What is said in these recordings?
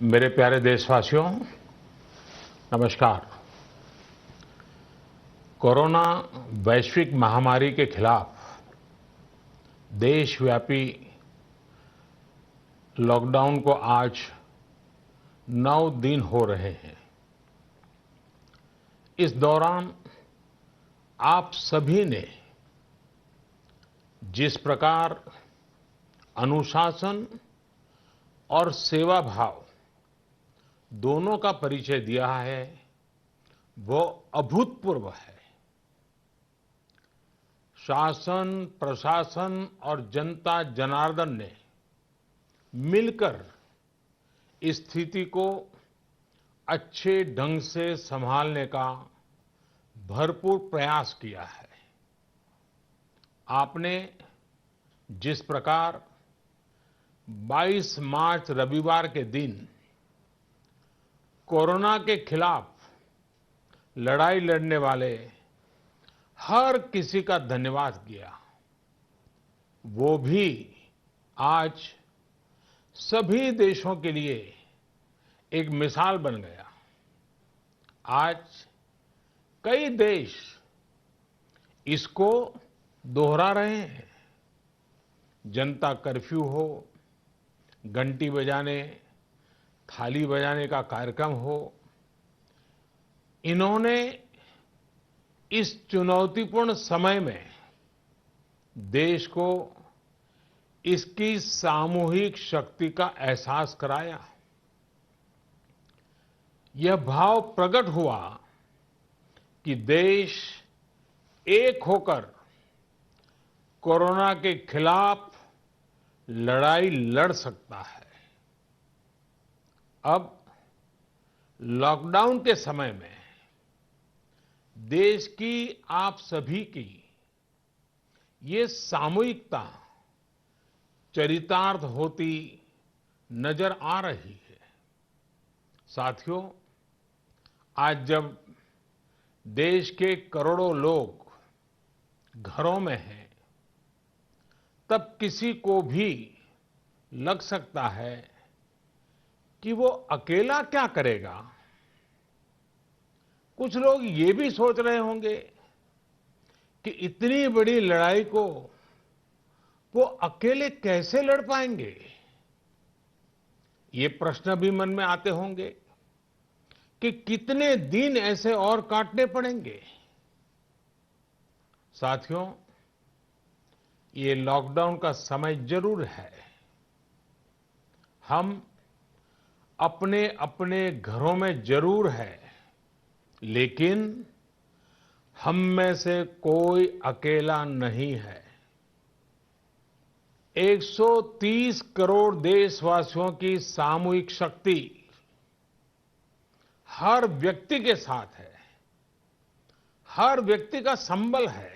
मेरे प्यारे देशवासियों, नमस्कार। कोरोना वैश्विक महामारी के खिलाफ देशव्यापी लॉकडाउन को आज 9 दिन हो रहे हैं। इस दौरान आप सभी ने जिस प्रकार अनुशासन और सेवा भाव दोनों का परिचय दिया है, वो अभूतपूर्व है। शासन, प्रशासन और जनता जनार्दन ने मिलकर इस स्थिति को अच्छे ढंग से संभालने का भरपूर प्रयास किया है। आपने जिस प्रकार 22 मार्च रविवार के दिन कोरोना के खिलाफ लड़ाई लड़ने वाले हर किसी का धन्यवाद किया, वो भी आज सभी देशों के लिए एक मिसाल बन गया। आज कई देश इसको दोहरा रहे हैं। जनता कर्फ्यू हो, घंटी बजाने, थाली बजाने का कार्यक्रम हो, इन्होंने इस चुनौतीपूर्ण समय में देश को इसकी सामूहिक शक्ति का एहसास कराया। यह भाव प्रकट हुआ कि देश एक होकर कोरोना के खिलाफ लड़ाई लड़ सकता है। अब लॉकडाउन के समय में देश की आप सभी की ये सामूहिकता चरितार्थ होती नजर आ रही है। साथियों, आज जब देश के करोड़ों लोग घरों में हैं, तब किसी को भी लग सकता है कि वो अकेला क्या करेगा। कुछ लोग ये भी सोच रहे होंगे कि इतनी बड़ी लड़ाई को वो अकेले कैसे लड़ पाएंगे। ये प्रश्न भी मन में आते होंगे कि कितने दिन ऐसे और काटने पड़ेंगे। साथियों, ये लॉकडाउन का समय जरूर है। हम अपने अपने घरों में जरूर हैं, लेकिन हम में से कोई अकेला नहीं है। 130 करोड़ देशवासियों की सामूहिक शक्ति हर व्यक्ति के साथ है, हर व्यक्ति का संबल है।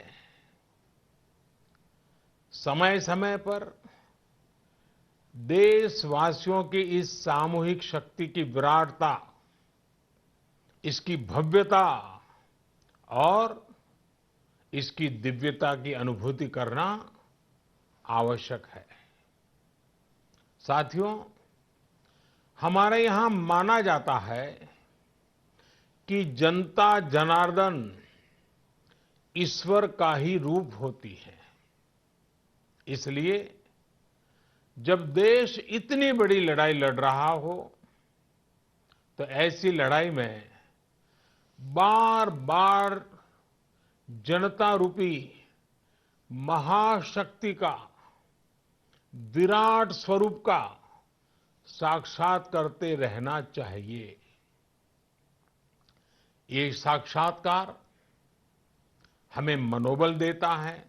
समय समय पर देशवासियों की इस सामूहिक शक्ति की विराटता, इसकी भव्यता और इसकी दिव्यता की अनुभूति करना आवश्यक है। साथियों, हमारे यहां माना जाता है कि जनता जनार्दन ईश्वर का ही रूप होती है। इसलिए जब देश इतनी बड़ी लड़ाई लड़ रहा हो, तो ऐसी लड़ाई में बार बार जनता रूपी महाशक्ति का, विराट स्वरूप का साक्षात करते रहना चाहिए। ये साक्षात्कार हमें मनोबल देता है,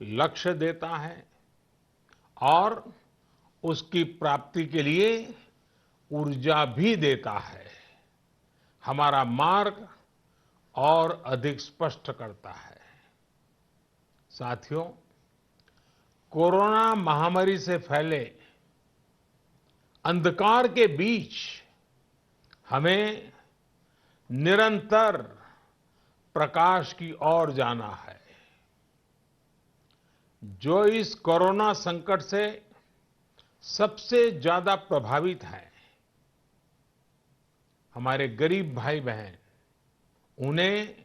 लक्ष्य देता है और उसकी प्राप्ति के लिए ऊर्जा भी देता है। हमारा मार्ग और अधिक स्पष्ट करता है। साथियों, कोरोना महामारी से फैले अंधकार के बीच हमें निरंतर प्रकाश की ओर जाना है। जो इस कोरोना संकट से सबसे ज्यादा प्रभावित है, हमारे गरीब भाई बहन, उन्हें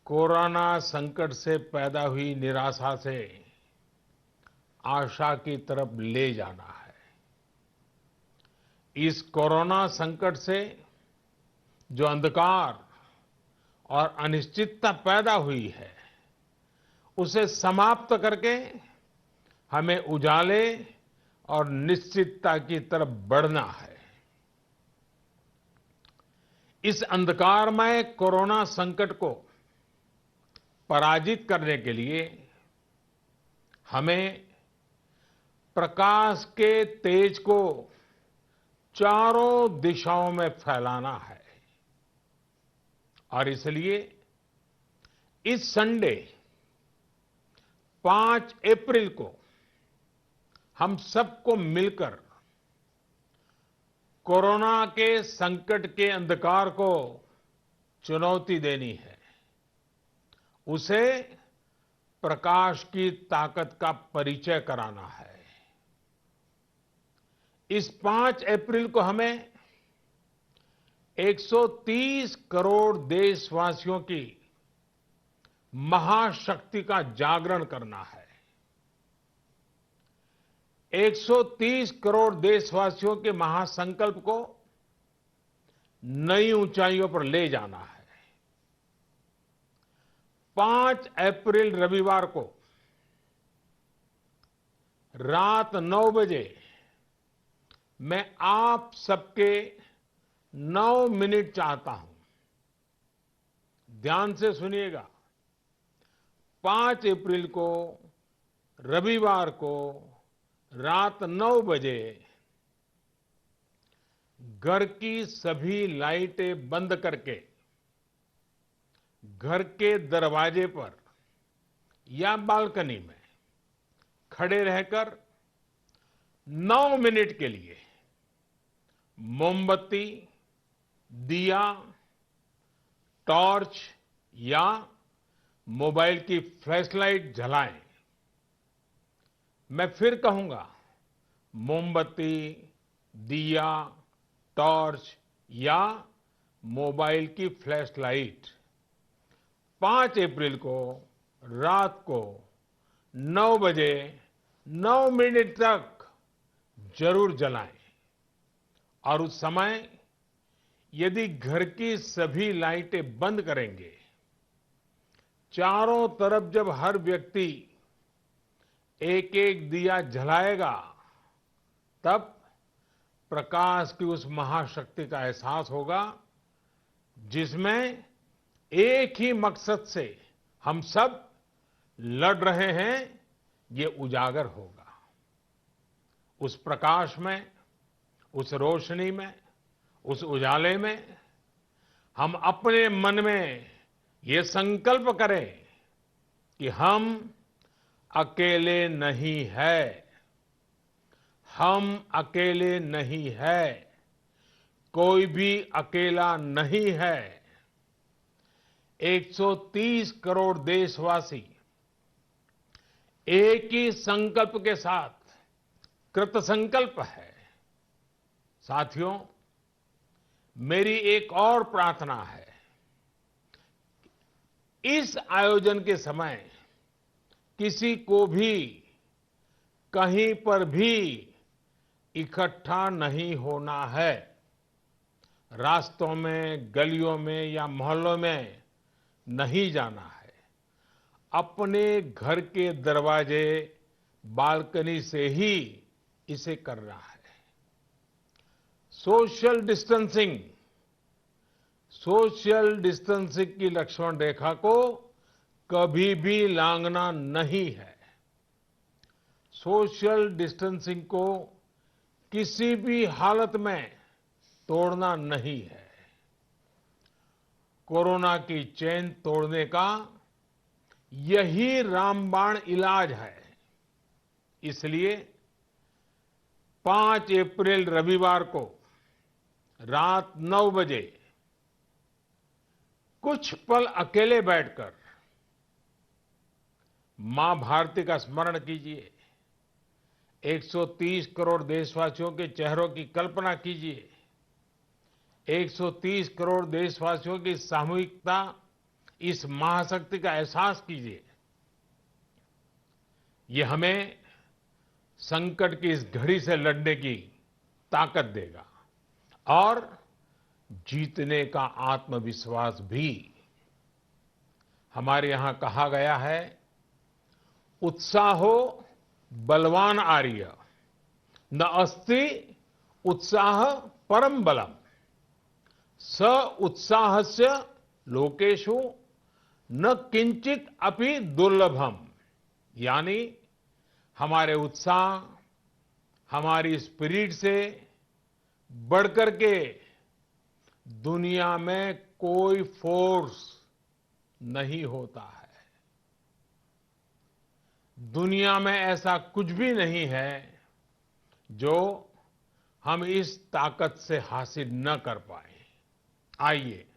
कोरोना संकट से पैदा हुई निराशा से आशा की तरफ ले जाना है। इस कोरोना संकट से जो अंधकार और अनिश्चितता पैदा हुई है, उसे समाप्त करके हमें उजाले और निश्चितता की तरफ बढ़ना है। इस अंधकारमय कोरोना संकट को पराजित करने के लिए हमें प्रकाश के तेज को चारों दिशाओं में फैलाना है। और इसलिए इस संडे 5 अप्रैल को हम सबको मिलकर कोरोना के संकट के अंधकार को चुनौती देनी है, उसे प्रकाश की ताकत का परिचय कराना है। इस 5 अप्रैल को हमें 130 करोड़ देशवासियों की महाशक्ति का जागरण करना है। 130 करोड़ देशवासियों के महासंकल्प को नई ऊंचाइयों पर ले जाना है। 5 अप्रैल रविवार को रात 9 बजे मैं आप सबके 9 मिनट चाहता हूं। ध्यान से सुनिएगा। 5 अप्रैल को रविवार को रात 9 बजे घर की सभी लाइटें बंद करके घर के दरवाजे पर या बालकनी में खड़े रहकर 9 मिनट के लिए मोमबत्ती, दिया, टॉर्च या मोबाइल की फ्लैशलाइट जलाएं। मैं फिर कहूंगा, मोमबत्ती, दिया, टॉर्च या मोबाइल की फ्लैशलाइट 5 अप्रैल को रात को 9 बजे 9 मिनट तक जरूर जलाएं। और उस समय यदि घर की सभी लाइटें बंद करेंगे, चारों तरफ जब हर व्यक्ति एक एक दिया जलाएगा, तब प्रकाश की उस महाशक्ति का एहसास होगा, जिसमें एक ही मकसद से हम सब लड़ रहे हैं, ये उजागर होगा। उस प्रकाश में, उस रोशनी में, उस उजाले में हम अपने मन में ये संकल्प करें कि हम अकेले नहीं हैं, हम अकेले नहीं हैं, कोई भी अकेला नहीं है। 130 करोड़ देशवासी एक ही संकल्प के साथ कृत संकल्प है। साथियों, मेरी एक और प्रार्थना है। इस आयोजन के समय किसी को भी कहीं पर भी इकट्ठा नहीं होना है। रास्तों में, गलियों में या मोहल्लों में नहीं जाना है। अपने घर के दरवाजे, बालकनी से ही इसे करना है। सोशल डिस्टेंसिंग की लक्ष्मण रेखा को कभी भी लांघना नहीं है। सोशल डिस्टेंसिंग को किसी भी हालत में तोड़ना नहीं है। कोरोना की चेन तोड़ने का यही रामबाण इलाज है। इसलिए 5 अप्रैल रविवार को रात 9 बजे कुछ पल अकेले बैठकर मां भारती का स्मरण कीजिए। 130 करोड़ देशवासियों के चेहरों की कल्पना कीजिए 130 करोड़ देशवासियों की सामूहिकता, इस महाशक्ति का एहसास कीजिए। ये हमें संकट की इस घड़ी से लड़ने की ताकत देगा और जीतने का आत्मविश्वास भी। हमारे यहां कहा गया है, उत्साहो बलवान आर्य, न अस्ति उत्साह परम बलम, स उत्साहस्य लोकेषु न किंचित अपि दुर्लभम। यानी हमारे उत्साह, हमारी स्पिरिट से बढ़कर के दुनिया में कोई फोर्स नहीं होता है। दुनिया में ऐसा कुछ भी नहीं है जो हम इस ताकत से हासिल न कर पाए। आइए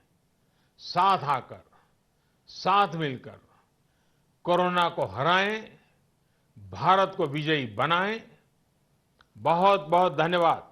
साथ आकर, साथ मिलकर कोरोना को हराएं, भारत को विजयी बनाएं। बहुत बहुत धन्यवाद।